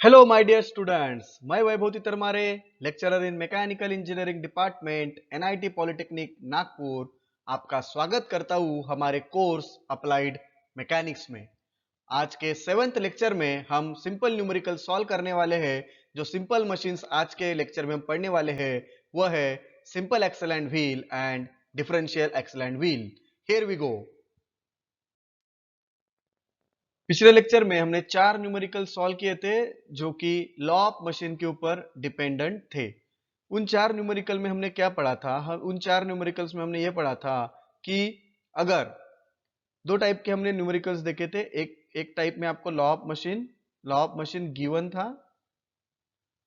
Hello, my dear students. मैं Vaibhav Titarmare, lecturer in mechanical engineering department, NIT polytechnic Nagpur, आपका स्वागत करता हूँ हमारे कोर्स अप्लाइड मैकेनिक्स में। आज के 7th लेक्चर में हम सिंपल न्यूमेरिकल सॉल्व करने वाले हैं। जो सिंपल मशीन्स आज के लेक्चर में हम पढ़ने वाले हैं वह है simple axle and wheel and differential axle and wheel. Here we go. पिछले लेक्चर में हमने 4 न्यूमेरिकल सॉल्व किए थे जो कि लॉ ऑफ मशीन के ऊपर डिपेंडेंट थे। उन 4 न्यूमेरिकल में हमने क्या पढ़ा था? उन 4 न्यूमेरिकल्स में हमने ये पढ़ा था कि अगर दो टाइप के हमने न्यूमेरिकल्स देखे थे। एक टाइप में आपको लॉ ऑफ मशीन गिवन था,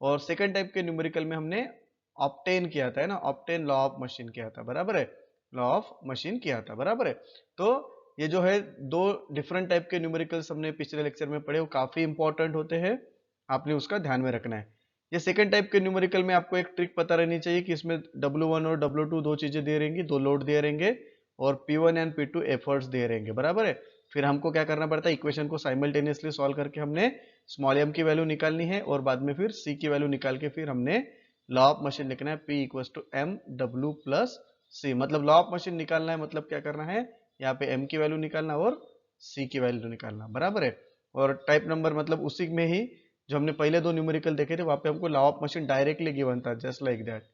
और सेकंड टाइप के न्यूमेरिकल में हमने ऑब्टेन किया था, है ना, ऑब्टेन लॉ ऑफ मशीन किया था, बराबर है, लॉ ऑफ मशीन किया था, बराबर है। तो ये जो है दो डिफरेंट टाइप के न्यूमेरिकल्स हमने पिछले लेक्चर में पढ़े, वो काफी इंपॉर्टेंट होते हैं, आपने उसका ध्यान में रखना है। ये सेकंड टाइप के न्यूमेरिकल में आपको एक ट्रिक पता रहनी चाहिए कि इसमें W1 और W2 दो चीजें दे रहेंगी, दो लोड दे रहेंगे, और P1 and P2 efforts they रहेंगे, बराबर है। फिर हमको क्या करना पड़ता है, इक्वेशन को साइमल्टेनियसली सॉल्व करके हमने स्मॉल m की वैल्यू निकालनी है, और बाद में फिर c की वैल्यू निकाल के फिर हमने लॉ ऑफ मशीन लिखना है, P equal to M W plus C. मतलब लॉ ऑफ मशीन निकालना है, मतलब क्या करना है, यहाँ पे m की वैल्यू निकालना और c की वैल्यू निकालना, बराबर है। और टाइप नंबर मतलब उसी में ही जो हमने पहले दो न्यूमेरिकल देखे थे वहां पे हमको law of machine directly given था, जस्ट लाइक दैट।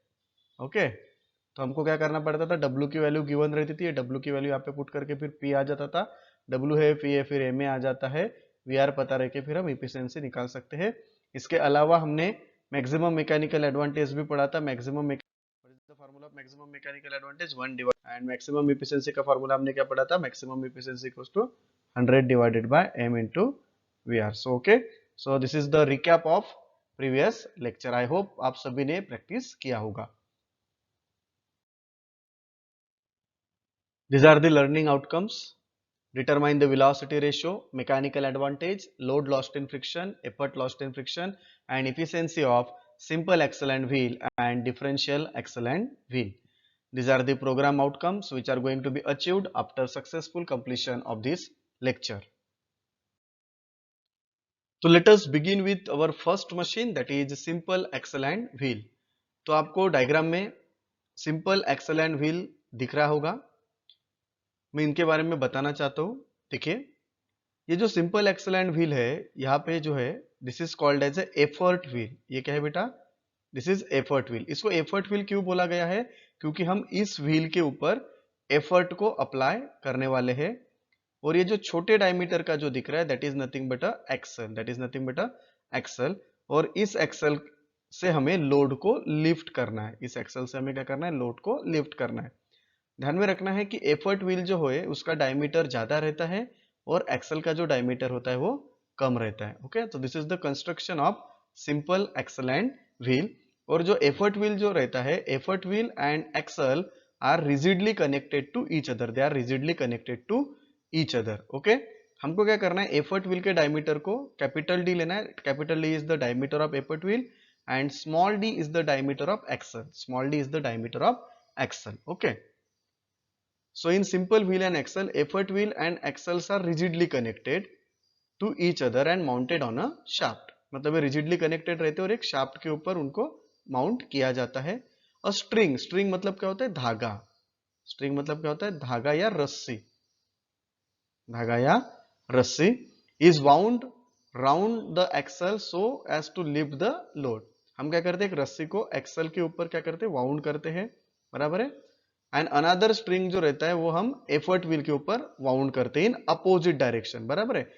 ओके, तो हमको क्या करना पड़ता था, W की वैल्यू गिवन रहती थी, W की वैल्यू यहाँ पे पुट करके फिर P आ जाता था, W है, P है, फिर M आ जाता है, VR पता रह के फिर हम इफिशियंसी निकाल सकते हैं। इसके अलावा हमने मैक्सिमम मैकेनिकल एडवांटेज भी पढ़ा था। Maximum formula of maximum mechanical advantage 1 divide and maximum efficiency का फार्मूला हमने क्या पढ़ा था, maximum efficiency equals to 100 divided by M into VR। So okay, so this is the recap of previous lecture. I hope आप सभी ने practice किया होगा। These are the learning outcomes. Determine the velocity ratio, mechanical advantage, load lost in friction, effort lost in friction, and efficiency of simple axle and wheel and differential axle and wheel. These are the program outcomes which are going to be achieved after successful completion of this lecture. So let us begin with our first machine, that is simple axle and wheel. तो आपको diagram में simple axle and wheel दिख रहा होगा। मैं इनके बारे में बताना चाहता हूँ। देखिए, ये जो सिंपल एक्सल एंड व्हील है, यहाँ पे जो है this is called as a effort wheel. ये क्या है बेटा, दिस इज एफर्ट व्हील। इसको एफर्ट व्हील क्यों बोला गया है, क्योंकि हम इस व्हील के ऊपर एफर्ट को अप्लाई करने वाले हैं। और ये जो छोटे डायमीटर का जो दिख रहा है that is nothing but a axle, that is nothing but a axle. और इस एक्सल से हमें लोड को लिफ्ट करना है, इस एक्सल से हमें क्या करना है, लोड को लिफ्ट करना है। ध्यान में रखना है कि एफर्ट व्हील जो है उसका डायमीटर ज्यादा रहता है और एक्सल का जो डायमीटर होता है वो कम रहता है। ओके, तो this is the construction of simple axle and wheel. और जो एफर्ट व्हील जो रहता है, effort wheel and axle are rigidly connected to each other, they are rigidly connected to each other. Okay, हमको क्या करना है, एफर्ट व्हील के डायमीटर को कैपिटल डी लेना है। Capital D is the diameter of effort wheel and small d is the diameter of axle, small d is the diameter of axle. Okay, so in simple wheel and axle, effort wheel and axles are rigidly connected to each other and mounted on a shaft. मतलब ये rigidly connected रहते हैं और एक shaft के ऊपर उनको mount किया जाता है। और स्ट्रिंग, स्ट्रिंग मतलब क्या होता है, धागा। स्ट्रिंग मतलब क्या होता है, धागा या रस्सी, धागा या रस्सी is wound round the axle so as to lift the load. हम क्या करते हैं, एक रस्सी को एक्सल के ऊपर क्या करते हैं, वाउंड करते हैं, बराबर है। एंड अनदर स्ट्रिंग जो रहता है वो हम एफर्ट व्हील के ऊपर वाउंड करते हैं इन अपोजिट डायरेक्शन, बराबर है।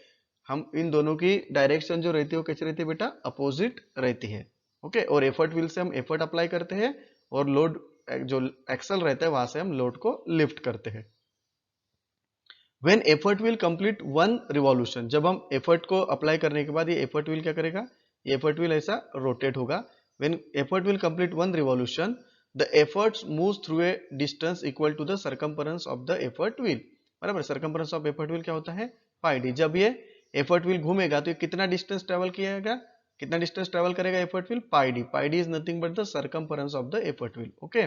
हम इन दोनों की डायरेक्शन जो रहती है वो कैसे रहती है बेटा, अपोजिट रहती है। ओके, और एफर्ट व्हील से हम एफर्ट अप्लाई करते हैं और लोड जो एक्सल रहता है वहां से हम लोड को लिफ्ट करते हैं। When effort will complete one revolution, जब हम एफर्ट को अप्लाई करने के बाद ये एफर्ट व्हील क्या करेगा, ये एफर्ट व्हील ऐसा रोटेट होगा। When effort will complete one revolution, the efforts moves through a distance equal to the circumference of the effort wheel। बराबर, circumference of effort wheel क्या होता है, पाई डी। जब ये एफर्ट व्हील घूमेगा तो ये कितना डिस्टेंस ट्रेवल किएगा, कितना डिस्टेंस ट्रेवल करेगा effort wheel, pi D. Pi D is nothing but the circumference of the effort wheel। Okay,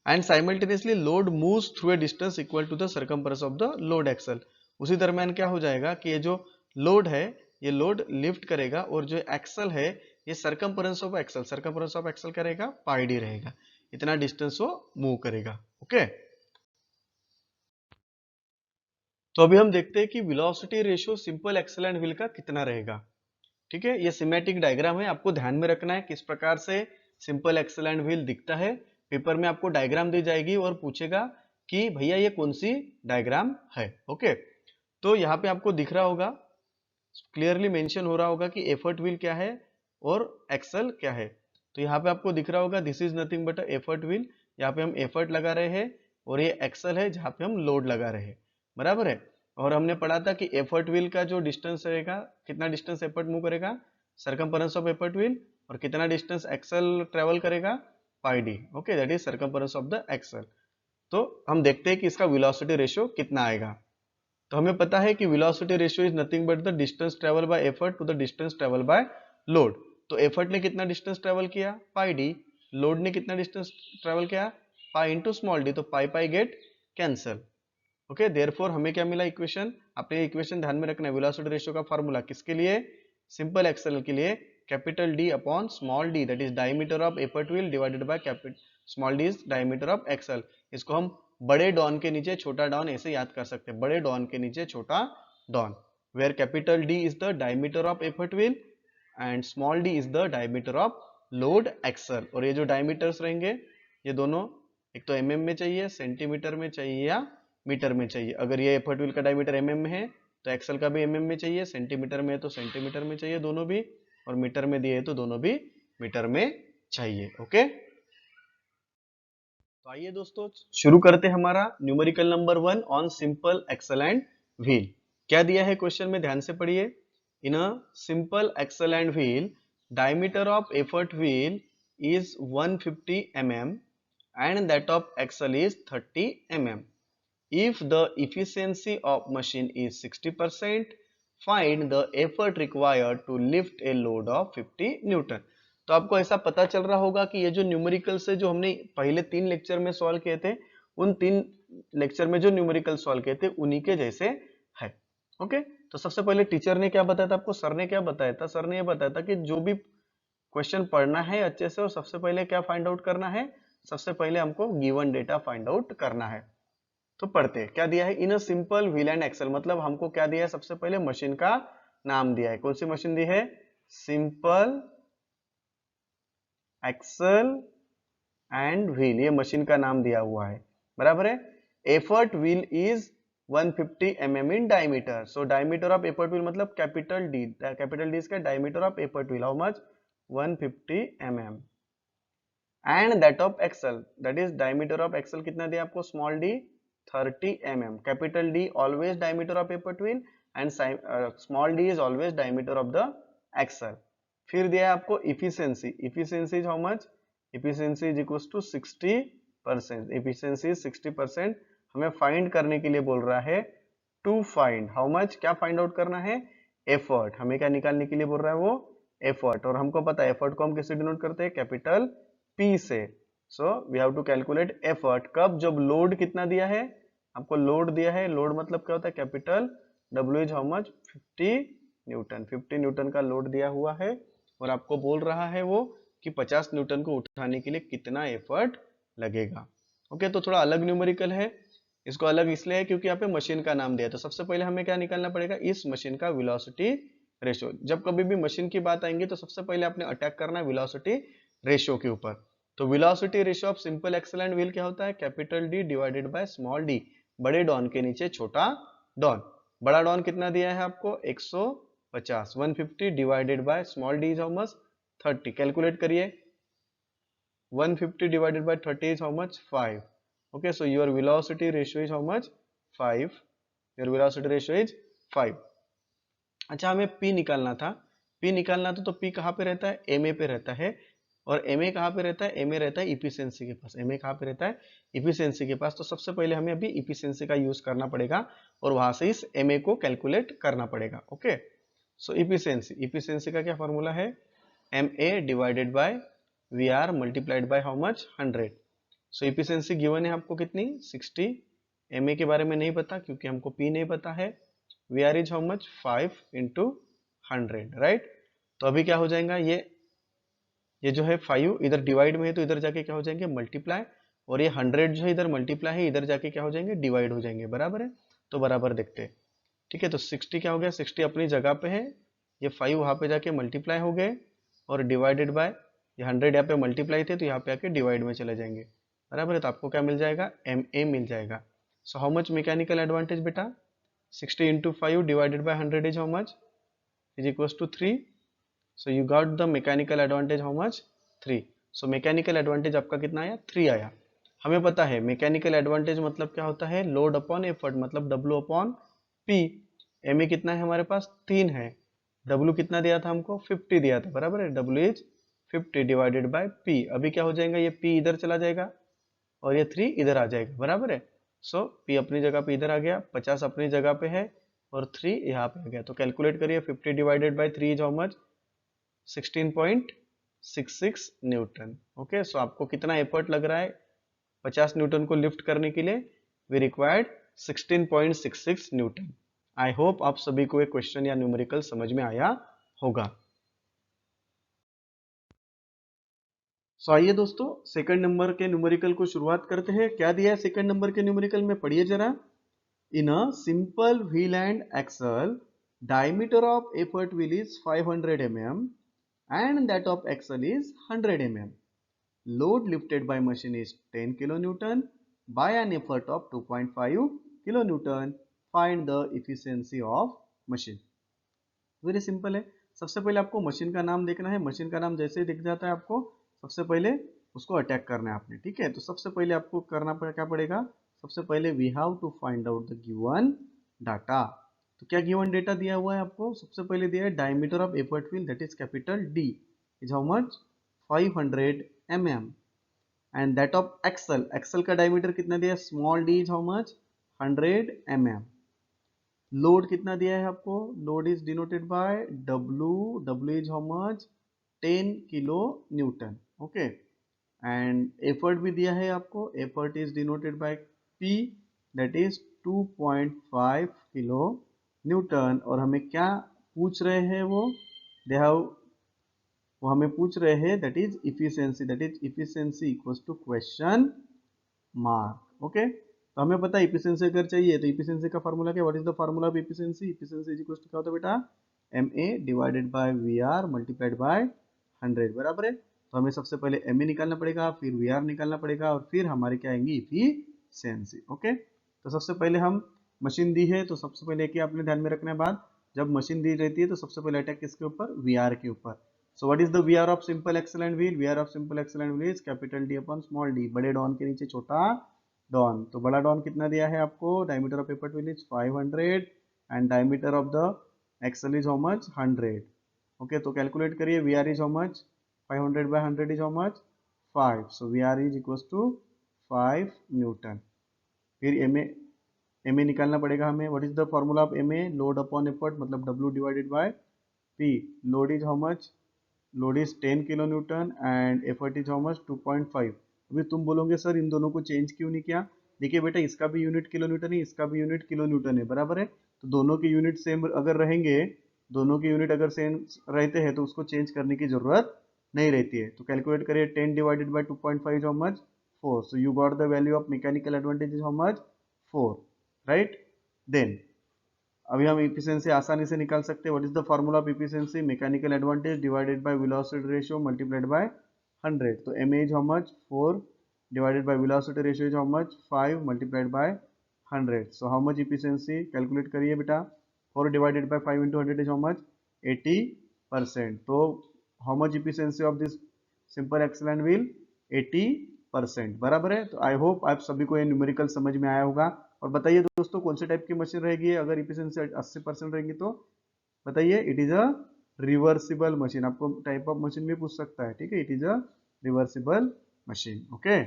and simultaneously load moves through a distance equal to the circumference of the load axle. उसी दरमियान क्या हो जाएगा कि ये जो load है ये लोड लिफ्ट करेगा, और जो एक्सल है ये circumference of axle, circumference of axle क्या रहेगा, पाई डी रहेगा, इतना डिस्टेंस वो मूव करेगा। ओके, तो अभी हम देखते हैं कि velocity ratio simple axle and wheel का कितना रहेगा। ठीक है, ये सिमेटिक डायग्राम है, आपको ध्यान में रखना है किस प्रकार से सिंपल एक्सल एंड व्हील दिखता है। पेपर में आपको डायग्राम दी जाएगी और पूछेगा कि भैया ये कौन सी डायग्राम है। ओके, तो यहाँ पे आपको दिख रहा होगा, क्लियरली मेंशन हो रहा होगा कि एफर्ट व्हील क्या है और एक्सल क्या है। तो यहाँ पे आपको दिख रहा होगा this is nothing but effort wheel, यहाँ पे हम एफर्ट लगा रहे हैं, और ये एक्सल है जहाँ पे हम लोड लगा रहे हैं, बराबर है। और हमने पढ़ा था कि एफर्ट व्हील का जो डिस्टेंस रहेगा, कितना डिस्टेंस एफर्ट मूव करेगा, सरकमफेरेंस ऑफ एफर्ट व्हील, और कितना डिस्टेंस एक्सल ट्रेवल करेगा, pi D. Okay, that is circumference of the axle. तो हम देखते हैं कि इसका वेलोसिटी रेशियो कितना आएगा। तो हमें पता है कि velocity ratio is nothing but the distance travel by effort to the distance travel by load. तो एफर्ट ने कितना डिस्टेंस ट्रेवल किया, पाई डी, लोड ने कितना डिस्टेंस ट्रेवल किया, पाई इंटू स्मॉल डी, तो पाई पाई गेट कैंसल। ओके, देयरफॉर हमें क्या मिला इक्वेशन, आपने इक्वेशन ध्यान में रखना है। वेलोसिटी रेशियो का फॉर्मूला किसके लिए, सिंपल एक्सल के लिए, capital D upon small d, that is diameter of effort wheel divided by capital small d is diameter of axle. इसको हम बड़े डॉन के नीचे छोटा डॉन ऐसे याद कर सकते हैं, बड़े डॉन के नीचे छोटा डॉन, where capital D is the diameter of effort wheel and small d is the diameter of load axle. और ये जो डायमीटर्स रहेंगे ये दोनों एक तो एमएम में चाहिए, सेंटीमीटर में चाहिए या मीटर में चाहिए। अगर ये एफर्ट व्हील का डायमीटर एमएम में है तो एक्सल का भी एमएम में चाहिए, सेंटीमीटर में है तो सेंटीमीटर में चाहिए दोनों भी, और मीटर में दिए है तो दोनों भी मीटर में चाहिए। ओके, तो आइए दोस्तों शुरू करते हैं हमारा numerical number 1 on simple axle and wheel. क्या दिया है क्वेश्चन में, ध्यान से पढ़िए। In a simple axle and wheel diameter of effort wheel is 150 mm and that of axle is 30 mm. If the efficiency of machine is 60%, find the effort required to lift a load of 50 Newton. तो आपको ऐसा पता चल रहा होगा कि ये जो न्यूमेरिकल से जो हमने पहले 3 लेक्चर में सॉल्व किए थे, उन 3 लेक्चर में जो न्यूमेरिकल सॉल्व किए थे उन्हीं के जैसे है। ओके, तो सबसे पहले टीचर ने क्या बताया था आपको, सर ने क्या बताया था, सर ने ये बताया था कि जो भी क्वेश्चन पढ़ना है अच्छे से, और सबसे पहले क्या फाइंड आउट करना है, सबसे पहले हमको गिवन डेटा फाइंड आउट करना है। तो पढ़ते हैं क्या दिया है, in a simple wheel and axle, मतलब हमको क्या दिया है, सबसे पहले मशीन का नाम दिया है। कौन सी मशीन दी है, सिंपल एक्सल एंड व्हील, ये मशीन का नाम दिया हुआ है, बराबर है। Effort wheel is 150 mm in diameter, so diameter of effort wheel मतलब कैपिटल डी, कैपिटल डी इसका diameter of effort wheel how much 150 mm, and that of axle, that is diameter of axle कितना दिया आपको, small d 30 mm, capital D always diameter of effort wheel and small d is always diameter of the axle. फिर दिया है आपको efficiency, efficiency is how much, efficiency is equal to 60%, efficiency is 60%। हमें find करने के लिए बोल रहा है टू फाइंड हाउ मच, क्या फाइंड आउट करना है, एफर्ट, हमें क्या निकालने के लिए बोल रहा है वो एफर्ट, और हमको पता है एफर्ट को हम किससे डिनोट करते हैं, कैपिटल पी से। So we have to calculate effort कब, जब लोड कितना दिया है आपको, लोड दिया है, लोड मतलब क्या होता है, capital W is how much 50 Newton, 50 Newton का लोड दिया हुआ है, और आपको बोल रहा है वो कि 50 न्यूटन को उठाने के लिए कितना एफर्ट लगेगा। ओके, तो थोड़ा अलग न्यूमेरिकल है, इसको अलग इसलिए है क्योंकि यहाँ पे मशीन का नाम दिया है। तो सबसे पहले हमें क्या निकालना पड़ेगा, इस मशीन का वेलोसिटी रेशियो। जब कभी भी मशीन की बात आएंगी तो सबसे पहले आपने अटैक करना है वेलोसिटी रेशियो के ऊपर। तो velocity ratio of simple axle and wheel क्या होता है, capital D divided by small d, बड़े डॉन के नीचे छोटा डॉन। बड़ा डॉन कितना दिया है आपको 150, 150 divided by small d is how much 30, calculate करिए, 150 divided by 30 is how much, 5. Okay, so your velocity ratio is how much, 5. Your velocity ratio is 5. अच्छा, हमें P निकालना था, P निकालना था, तो P कहाँ पे रहता है, MA पे रहता है, और MA कहाँ पे रहता है, MA रहता है इफिशियंसी के पास, MA कहाँ पे रहता है, इफिशियंसी के पास। तो सबसे पहले हमें अभी इफिशियंसी का यूज करना पड़ेगा, और वहां से इस MA को कैलकुलेट करना पड़ेगा। ओके, सो इफिशियंसी, इफिशियंसी का क्या फॉर्मूला है, MA divided by VR multiplied by how much 100। So efficiency given है आपको कितनी 60, MA के बारे में नहीं पता क्योंकि हमको P नहीं पता है, VR is how much 5 into 100, right. तो अभी क्या हो जाएगा, ये जो है 5 इधर डिवाइड में है तो इधर जाके क्या हो जाएंगे, मल्टीप्लाई, और ये 100 जो है इधर मल्टीप्लाई है, इधर जाके क्या हो जाएंगे, डिवाइड हो जाएंगे, बराबर है। तो बराबर देखते हैं, ठीक है। तो 60 क्या हो गया, 60 अपनी जगह पे है, ये 5 वहां पे जाके मल्टीप्लाई हो गए, और डिवाइडेड बाय ये 100 यहाँ पे मल्टीप्लाई थे तो यहाँ पे आके डिवाइड में चले जाएंगे, बराबर है। तो आपको क्या मिल जाएगा, MA मिल जाएगा। So how much mechanical advantage बेटा, 60 into 5 divided by 100 is how much, is equals to 3। So you got the mechanical advantage how much, 3। So mechanical advantage आपका कितना आया, 3 आया। हमें पता है मैकेनिकल एडवांटेज मतलब क्या होता है, लोड अपॉन एफर्ट, मतलब W अपॉन P। MA कितना है हमारे पास, 3 है। W कितना दिया था हमको, 50 दिया था, बराबर है। W is 50 divided by P। अभी क्या हो जाएगा, ये P इधर चला जाएगा और ये 3 इधर आ जाएगा, बराबर है। सो P अपनी जगह पे इधर आ गया, 50 अपनी जगह पे है और 3 यहाँ पे आ गया। तो कैलकुलेट करिए, 50 divided by 3 is how much, 16.66 newton. Okay, so आपको कितना एफर्ट लग रहा है 50 न्यूटन को लिफ्ट करने के लिए, we required 16.66 newton. I hope आप सभी को एक क्वेश्चन या न्यूमेरिकल समझ में आया होगा। सो आइए दोस्तों, सेकंड नंबर के न्यूमेरिकल को शुरुआत करते हैं। क्या दिया है सेकंड नंबर के न्यूमेरिकल में, पढ़िए जरा। In a simple wheel and axle, diameter of effort wheel is 500 mm and that of axle is 100 mm. Load lifted by machine is 10 kilonewton by an effort of 2.5 kilonewton. Find the efficiency of machine. Very simple है। सबसे पहले आपको machine का नाम देखना है। Machine का नाम जैसे ही दिख जाता है आपको, सबसे पहले उसको अटैक करना है आपने, ठीक है। तो सबसे पहले आपको करना क्या पड़ेगा, सबसे पहले we have to find out the given data. तो क्या गिवन डेटा दिया हुआ है आपको, सबसे पहले दिया है diameter of effort wheel that is capital D is how much, 500 mm, and that of axle, axle का डायमीटर कितना दिया है, small d is how much, 100 mm। Load कितना दिया है आपको, load is denoted by W is how much, 10 kilo newton, okay. And effort भी दिया है आपको, effort is denoted by P that is 2.5 kilo newton. और हमें क्या पूछ रहे हैं वो हमें पूछ रहे हैं that is efficiency equals to question mark, okay. तो हमें पता है इफिशियंसी अगर चाहिए तो इफिशियंसी का फार्मूला क्या, what is the formula of efficiency, efficiency is equals to क्या होता है बेटा, MA divided by VR multiplied by 100, बराबर है। तो हमें सबसे पहले MA निकालना पड़ेगा, फिर VR निकालना पड़ेगा, और फिर हमारी क्या आएंगी, इफिशियंसी, ओके। तो सबसे पहले हम मशीन दी है, तो सबसे पहले क्या आपने ध्यान में रखना है बात, जब मशीन दी रहती है तो सबसे पहले अटैक किसके ऊपर, VR के ऊपर। So what is the VR of simple axle and wheel, VR of simple axle and wheel is capital D upon small d, बड़े डॉन के नीचे छोटा डॉन। तो बड़ा डॉन कितना दिया है आपको, diameter of effort wheel is 500 and diameter of the axle is how much, 100, okay. तो कैलकुलेट करिए, VR is how much, 500 by 100 is how much, 5। So VR is equals to 5 newton. फिर MA निकालना पड़ेगा हमें, what is the formula of MA, load upon effort, मतलब W divided by P। Load is how much, load is 10 kilo newton and effort is how much, 2.5। अभी तुम बोलोगे sir इन दोनों को चेंज क्यों नहीं किया, देखिए बेटा इसका भी यूनिट किलो न्यूटन है, इसका भी यूनिट किलो न्यूटन है, बराबर है। तो दोनों के यूनिट सेम अगर रहेंगे, दोनों के यूनिट अगर सेम रहते हैं तो उसको चेंज करने की जरूरत नहीं रहती है। तो कैलकुलेट करिए, 10 divided by 2.5 is how much, 4। So you got the value of mechanical advantage is how much, 4, right. Then अभी हम इफिशियंसी आसानी से निकाल सकते हैं, what is the formula of efficiency, mechanical advantage divided by velocity ratio multiplied by 100। तो MA is how much, 4 divided by velocity ratio is how much, 5 multiplied by 100। So how much efficiency, calculate करिए बेटा, 4 divided by 5 into 100 is how much, 80%। तो how much efficiency of this simple axle and wheel, 80%, बराबर है। तो आई hope आप सभी को ये न्यूमेरिकल समझ में आया होगा। और बताइए दोस्तों कौन से टाइप की मशीन रहेगी अगर इफिशियंसी 80% रहेगी तो, बताइए। It is a reversible machine, आपको टाइप ऑफ मशीन भी पूछ सकता है, ठीक है। It is a reversible machine, okay.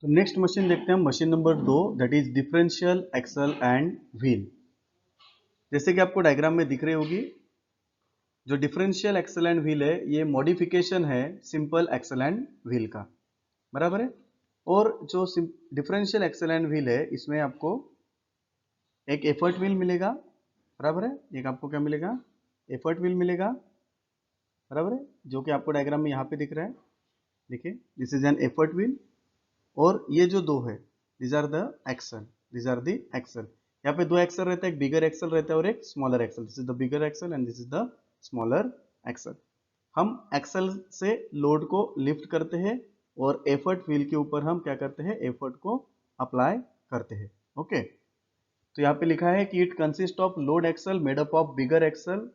तो नेक्स्ट मशीन देखते हैं, machine number 2 that is differential axle and wheel. जैसे कि आपको डायग्राम में दिख रही होगी, जो डिफरेंशियल एक्सल एंड व्हील है ये मॉडिफिकेशन है सिंपल एक्सल एंड व्हील का, बराबर है। और जो डिफरेंशियल एक्सल एंड व्हील है इसमें आपको एक एफर्ट व्हील मिलेगा, बराबर है, एक आपको क्या मिलेगा, एफर्ट व्हील मिलेगा, बराबर है, जो कि आपको डायग्राम में यहाँ पे दिख रहा है, देखिए this is an effort wheel, और ये जो दो है this are the axle, this are the axle, यहाँ पे दो एक्सल रहता है, एक बिगर एक्सल रहता है और एक smaller axle, this is the bigger axle and this is the smaller axle. हम एक्सल से लोड को लिफ्ट करते हैं और एफर्ट व्हील के ऊपर हम क्या करते हैं, एफर्ट को अप्लाई करते हैं। ओके, तो यहाँ पे लिखा है कि it consist of load axle made up of bigger axle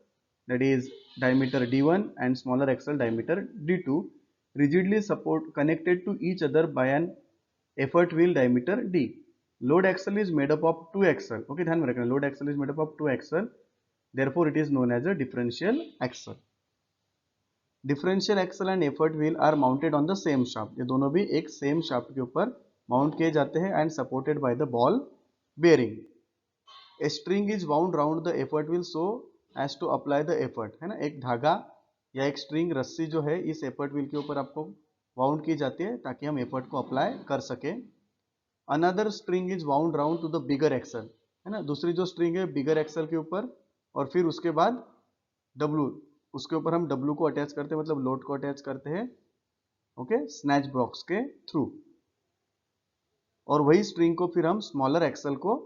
that is diameter d1 and smaller axle diameter d2 rigidly support connected to each other by an effort wheel diameter d. Load axle is made up of two axle, okay, ध्यान में रखना, load axle is made up of two axle, therefore it is known as a differential axle. Differential axle and effort wheel are mounted on the same shaft, ये दोनों भी एक same shaft के ऊपर mount किए जाते हैं and supported by the ball bearing. A string is wound round the effort wheel so as to apply the effort, है ना, एक धागा या एक स्ट्रिंग रस्सी जो है इस एफर्ट व्हील के ऊपर आपको वाउंड की जाती है ताकि हम एफर्ट को अप्लाई कर सके। Another string is wound round to the bigger axle, है ना, दूसरी जो स्ट्रिंग है बिगर एक्सल के ऊपर, और फिर उसके बाद डब्लू, उसके ऊपर हम डब्लू को अटैच करते हैं, मतलब लोड को अटैच करते हैं, ओके, स्नैच बॉक्स के थ्रू, और वही स्ट्रिंग को फिर हम स्मॉलर एक्सल को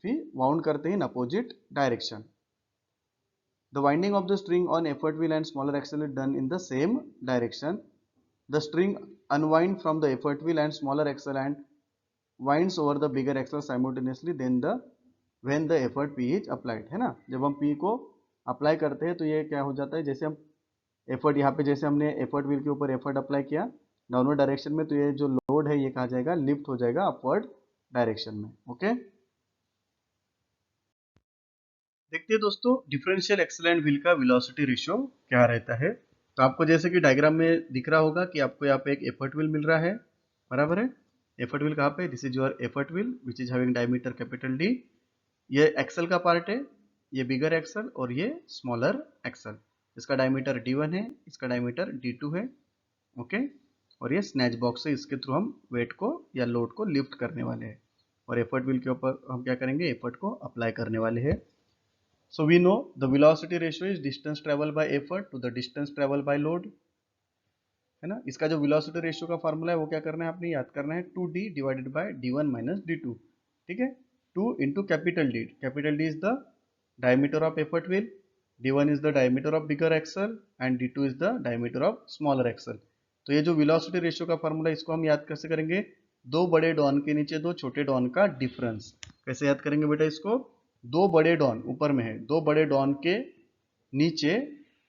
फिर वाउंड करते हैं in opposite direction. The winding of the string on effort wheel and smaller axle is done in the same direction. The string unwinds from the effort wheel and smaller axle and winds over the bigger axle simultaneously then when the effort P is applied, है ना, जब हम P को apply करते हैं तो ये क्या हो जाता है, जैसे हम एफर्ट यहाँ पे जैसे हमने एफर्ट व्हील के ऊपर एफर्ट अप्लाई किया डाउनवर्ड डायरेक्शन में, तो ये जो लोड है ये कहा जाएगा लिफ्ट हो जाएगा अपवर्ड डायरेक्शन में। ओके, देखते हैं दोस्तों डिफरेंशियल एक्सल एंड व्हील का वेलोसिटी रेशियो क्या रहता है। तो आपको जैसे कि डायग्राम में दिख रहा होगा कि आपको यहाँ पे एक एफर्ट व्हील मिल रहा है, बराबर है, एफर्ट व्हील कहाँ पे, this is your effort wheel which is having diameter capital D, ये एक्सल का पार्ट है, ये बिगर एक्सल और ये स्मॉलर एक्सल, इसका डायमीटर d1 है, इसका डायमीटर d2 है, ओके, और ये स्नैच बॉक्स है, इसके थ्रू हम वेट को या लोड को लिफ्ट करने वाले हैं, और एफर्ट व्हील के ऊपर हम क्या करेंगे, एफर्ट को अप्लाई करने वाले हैं। So we know the velocity ratio is distance traveled by effort to the distance traveled by load, है ना, इसका जो velocity ratio का फार्मूला है वो क्या करना है, आपने याद करना है 2d divided by d1 minus d2, ठीक है, 2 into capital D is the diameter of effort wheel, d1 is the diameter of bigger axle and d2 is the diameter of smaller axle. तो ये जो velocity ratio का formula इसको हम याद कैसे करेंगे, दो बड़े डॉन के नीचे दो छोटे डॉन का डिफरेंस, कैसे याद करेंगे बेटा इसको, दो बड़े डॉन ऊपर में है, दो बड़े डॉन के नीचे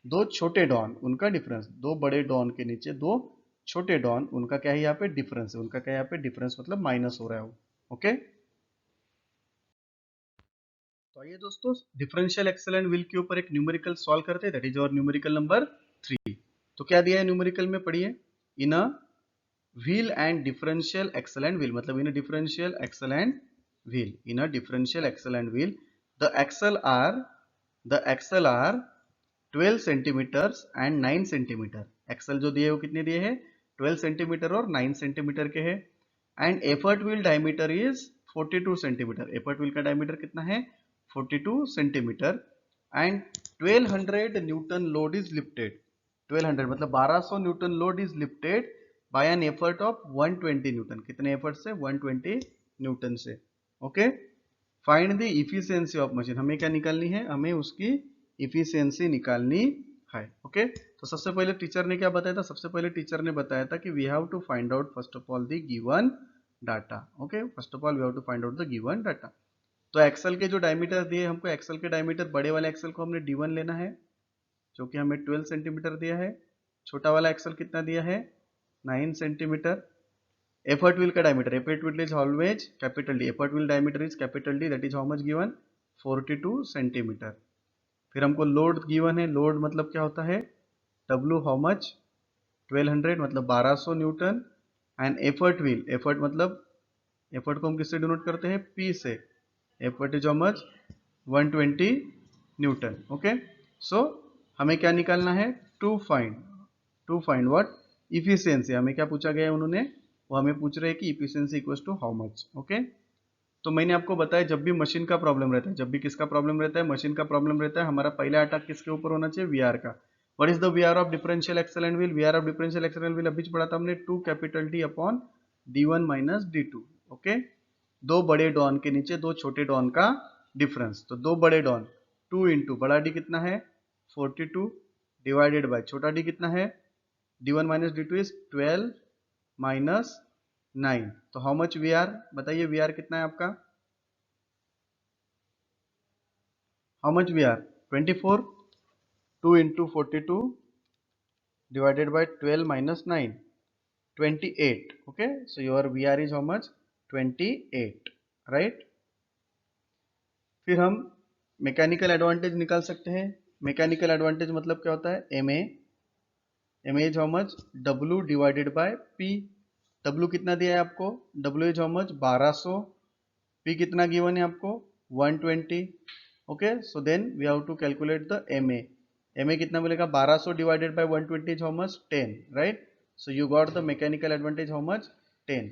दो छोटे डॉन, उनका डिफरेंस, दो बड़े डॉन के नीचे दो छोटे डॉन, उनका क्या है यहाँ पे डिफरेंस है, उनका क्या है यहाँ पे डिफरेंस मतलब माइनस हो रहा है वो। ओके, तो आइए दोस्तों डिफरेंशियल एक्सल एंड व्हील के ऊपर एक न्यूमेरिकल सॉल्व करते हैं, दैट इज और न्यूमेरिकल नंबर 3। तो क्या दिया है न्यूमेरिकल में, पढ़िए, in a wheel and differential axle and wheel, मतलब in a differential axle and wheel, in a differential axle and wheel the axle are 12 centimeters and 9 centimeter, axle जो दिए वो कितने दिए हैं, 12 सेंटीमीटर और 9 सेंटीमीटर के हैं, and effort wheel diameter is 42 centimetre, effort wheel का डायमीटर कितना है 42 centimetre, and 1200 Newton load is lifted, 1200 मतलब 1200 Newton load is lifted bye an effort of 120 Newton, कितने एफर्ट से, 120 न्यूटन से। Okay, find the efficiency of machine, हमें क्या निकालनी है, हमें उसकी इफिशियंसी निकालनी है। ओके, तो सबसे पहले टीचर ने क्या बताया था, सबसे पहले टीचर ने बताया था कि we have to find out first of all the given data. Okay, first of all we have to find out the given data. तो एक्सल के जो डायमीटर दिए हमको, एक्सल के डायमीटर बड़े वाले एक्सल को हमने d1 लेना है जो कि हमें 12 सेंटीमीटर दिया है, छोटा वाला एक्सल कितना दिया है 9 सेंटीमीटर, एफर्ट व्हील का diameter, effort wheel is always capital D, effort wheel diameter is capital D, that is how much given 42 centimetre. फिर हमको लोड गिवन है, लोड मतलब क्या होता है, W हाउ मच 1200 मतलब 1200 newton, and effort wheel, effort मतलब एफर्ट को हम किससे डिनोट करते हैं, P से, effort is how much 120 newton. Okay, so हमें क्या निकालना है, टू फाइंड व्हाट, इफिशियंसी, हमें क्या पूछा गया है उन्होंने, वो हमें पूछ रहे हैं कि efficiency equals to how much. Okay, तो मैंने आपको बताया जब भी मशीन का प्रॉब्लम रहता है, जब भी किसका प्रॉब्लम रहता है, मशीन का प्रॉब्लम रहता है, हमारा पहला अटैक किसके ऊपर होना चाहिए, वीआर का। What is the VR of differential axle and wheel? VR of differential axle and wheel अभी पढ़ा था हमने, 2 capital D upon D one minus D two. Okay, दो बड़े डॉन के नीचे दो छोटे डॉन का डिफरेंस। तो दो बड़े डॉन 2 इंटू बड़ा डी कितना है 42 डिवाइडेड बाय छोटा डी कितना है d1 minus d2 is 12 minus 9। तो हाउ मच वी आर, बताइए वी आर कितना है आपका, how much V R 24, 2 into 42 divided by 12 minus 9, 28. Okay, so your VR is how much, 28, right? फिर हम मैकेनिकल एडवांटेज निकाल सकते हैं। मैकेनिकल एडवांटेज मतलब क्या होता है, M A is how much, W divided by P. W कितना दिया है आपको, W is how much 1200, P कितना गिवन है आपको 120। Okay, so then we have to calculate the M A कितना मिलेगा 1200 divided by 120 is how much 10, right? So you got the mechanical advantage how much 10।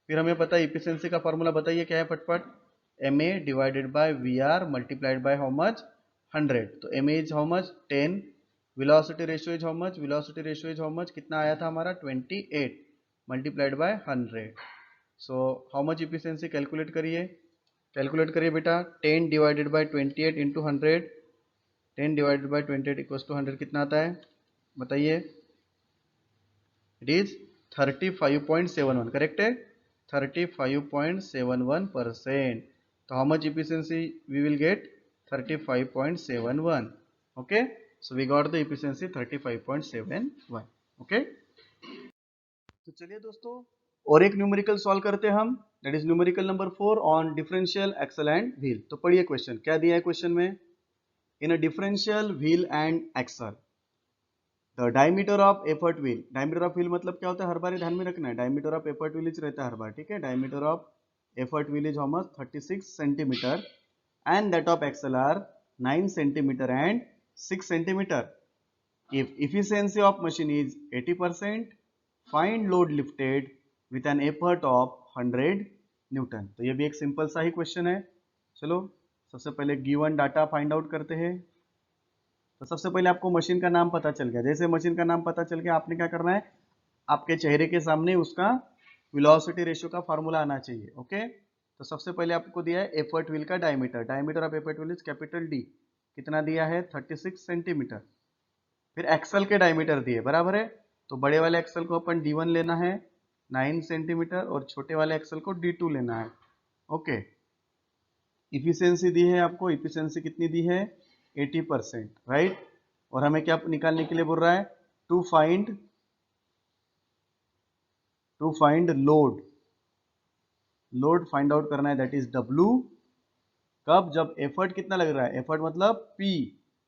फिर हमें पता है इफिशिएंसी का फॉर्मूला, बताइए क्या है फटफट, M A divided by V R multiplied by how much 100। तो M A is how much 10, velocity ratio is how much, velocity ratio is how much, कितना आया था हमारा 28 multiplied by 100। So how much efficiency calculate करिए, calculate करिए बेटा, 10 divided by 28 into 100, 10 divided by 28 equals to 100 कितना आता है बताइए, इट इज 35.71, करेक्ट है 35.71%। तो how much efficiency we will get 35.71। Okay, so we got the efficiency 35.71। Okay, तो चलिए दोस्तों और एक न्यूमेरिकल सॉल्व करते हैं हम, that is numerical number 4 on differential axle and wheel. तो पढ़िए क्वेश्चन क्या दिया है क्वेश्चन में, in a differential wheel and axle the diameter of effort wheel. Diameter of wheel मतलब क्या होता है, हर बार ध्यान में रखना है, डायमीटर ऑफ एफर्ट व्हील रहता है हर बार, ठीक है। Diameter of effort wheel is how much 36 centimetre and that of axle are 9 centimetre and 6 centimetre. If efficiency of machine is 80%, find load lifted with an effort of 100 Newton. तो ये भी एक simple सा ही क्वेश्चन है। चलो सबसे पहले given data find out करते हैं। तो सबसे पहले आपको मशीन का नाम पता चल गया, जैसे मशीन का नाम पता चल गया आपने क्या करना है, आपके चेहरे के सामने उसका वेलोसिटी रेशियो का फार्मूला आना चाहिए। ओके, तो सबसे पहले आपको दिया है एफर्ट व्हील का diameter, diameter of effort wheel is capital D, कितना दिया है 36 सेंटीमीटर। फिर एक्सल के डायमीटर दिए, बराबर है, तो बड़े वाले एक्सल को अपन D1 लेना है 9 सेंटीमीटर और छोटे वाले एक्सल को D2 लेना है। ओके, इफिशियंसी दी है आपको, इफिशियंसी कितनी दी है 80%, राइट। और हमें क्या निकालने के लिए बोल रहा है, to find load, load find out करना है, दैट इज W। कब, जब एफर्ट कितना लग रहा है, एफर्ट मतलब P,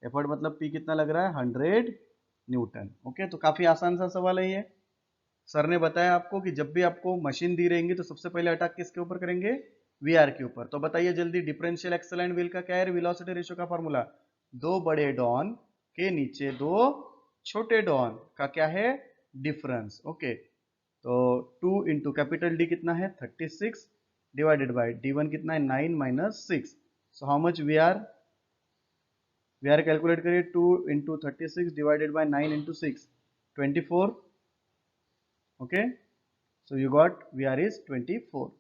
एफर्ट मतलब P कितना लग रहा है 100 न्यूटन। ओके, तो काफी आसान सा सवाल है ये। सर ने बताया आपको कि जब भी आपको मशीन दी रहेंगी तो सबसे पहले अटैक किसके ऊपर करेंगे, वीआर के ऊपर। तो बताइए जल्दी, डिफरेंशियल एक्सल एंड व्हील का क्या है, वेलोसिटी रेशियो का फॉर्मूला, दो बड़े डॉन के नीचे दो छोटे डॉन का क्या है डिफरेंस। ओके, तो 2 इंटू कैपिटल डी कितना है 36 डिवाइडेड बाय D1 कितना है 9 minus 6। So how much V R calculate करिए, 2 into 36 divided by 9 into 6 24। Okay, so you got V R is 24।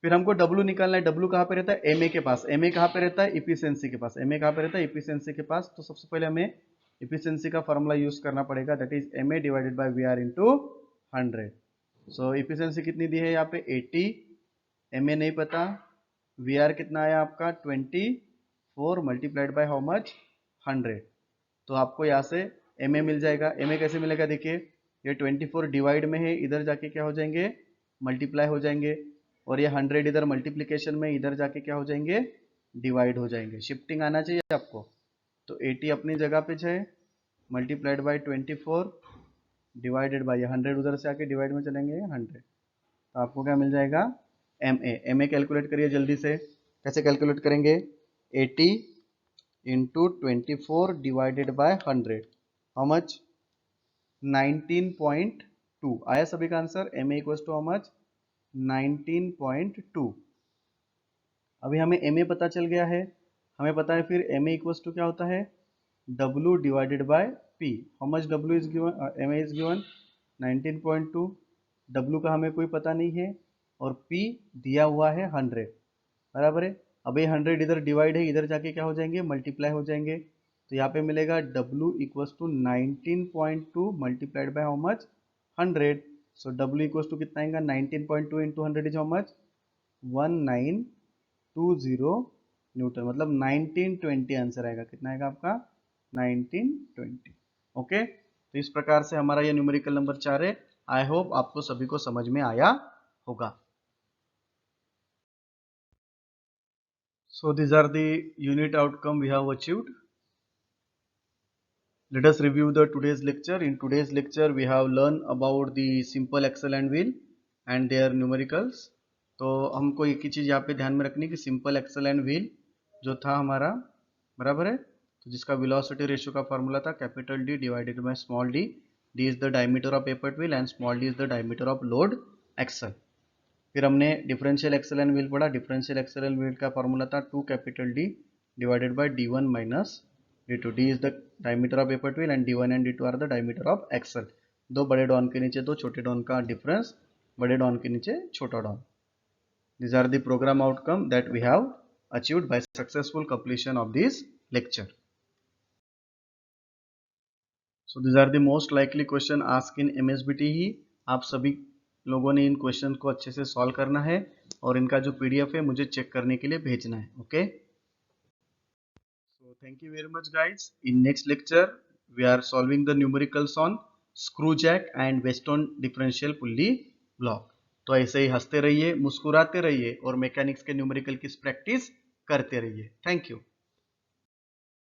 फिर हमको W निकालना है, W कहाँ पे रहता है MA के पास, MA कहाँ पे रहता है इफिशियंसी के पास, MA कहाँ पे रहता है इफिशियंसी के पास। तो सबसे पहले हमें इफिशियंसी का फॉर्मूला यूज करना पड़ेगा, that is MA divided by VR into 100। So efficiency कितनी दी है यहाँ पे 80, MA नहीं पता, VR कितना आया आपका 24 मल्टीप्लाइड बाय हाउ मच 100। तो आपको यहाँ से MA मिल जाएगा। MA कैसे मिलेगा, देखिए ये 24 डिवाइड में है, इधर जाके क्या हो जाएंगे मल्टीप्लाई हो जाएंगे, और ये 100 इधर मल्टीप्लीकेशन में, इधर जाके क्या हो जाएंगे डिवाइड हो जाएंगे। शिफ्टिंग आना चाहिए आपको। तो 80 अपनी जगह पे है, मल्टीप्लाइड बाय 24 डिवाइडेड बाय 100, उधर से आके डिवाइड में चलेंगे 100। तो आपको क्या मिल जाएगा MA कैलकुलेट करिए जल्दी से, कैसे कैलकुलेट करेंगे, 80 into 24 divided by 100, how much 19.2 आया सभी का answer. MA equals to how much 19.2। अभी हमें एम ए पता चल गया है, हमें पता है फिर एम ए इक्वल्स टू क्या होता है, W divided by P। How much W is given, M A is given 19.2, W का हमें कोई पता नहीं है और P दिया हुआ है 100, बराबर है। अब ये 100 इधर डिवाइड है, इधर जाके क्या हो जाएंगे, मल्टीप्लाई हो जाएंगे, तो यहाँ पे मिलेगा W equals to 19.2 multiplied by how much, 100। So W equals to कितना आएगा, 19.2 into 100 is how much, 1920 newton, मतलब 1920 आंसर आएगा। कितना आएगा आपका, 1920। ओके, तो इस प्रकार से हमारा ये न्यूमेरिकल नंबर 4 है। आई होप आपको सभी को समझ में आया होगा। So these are the unit outcome we have achieved. Let us review the today's lecture. In today's lecture we have learned about the simple axle and wheel and their numericals. तो हमको एक ही चीज यहाँ पे ध्यान में रखनी कि सिंपल एक्सेल एंड व्हील जो था हमारा, बराबर है, तो जिसका वेलोसिटी रेशियो का फॉर्मूला था capital D divided by small d। D is the diameter of paper wheel and small d is the diameter of load axle. फिर हमने डिफरेंशियल एक्सेल एंड व्हील पढ़ा। डिफरेंशियल एक्सेल एंड व्हील का formula था 2 capital D divided by D1 minus D2। D is the diameter of paper wheel and D1 and D2 are the diameter of axle. दो बड़े डॉन के नीचे दो छोटे डॉन का डिफरेंस, बड़े डॉन के नीचे छोटा don. These are the program outcome that we have achieved by successful completion of this lecture. So these are the most likely question asked in MSBT ही। आप सभी लोगों ने इन क्वेश्चन को अच्छे से सॉल्व करना है और इनका जो PDF है मुझे चेक करने के लिए भेजना है। Okay, so thank you very much guys. In next lecture we are solving the numericals on screw jack and Weston differential pulley block. तो ऐसे ही हंसते रहिए, मुस्कुराते रहिए और मैकेनिक्स के न्यूमेरिकल की प्रैक्टिस करते रहिए। Thank you.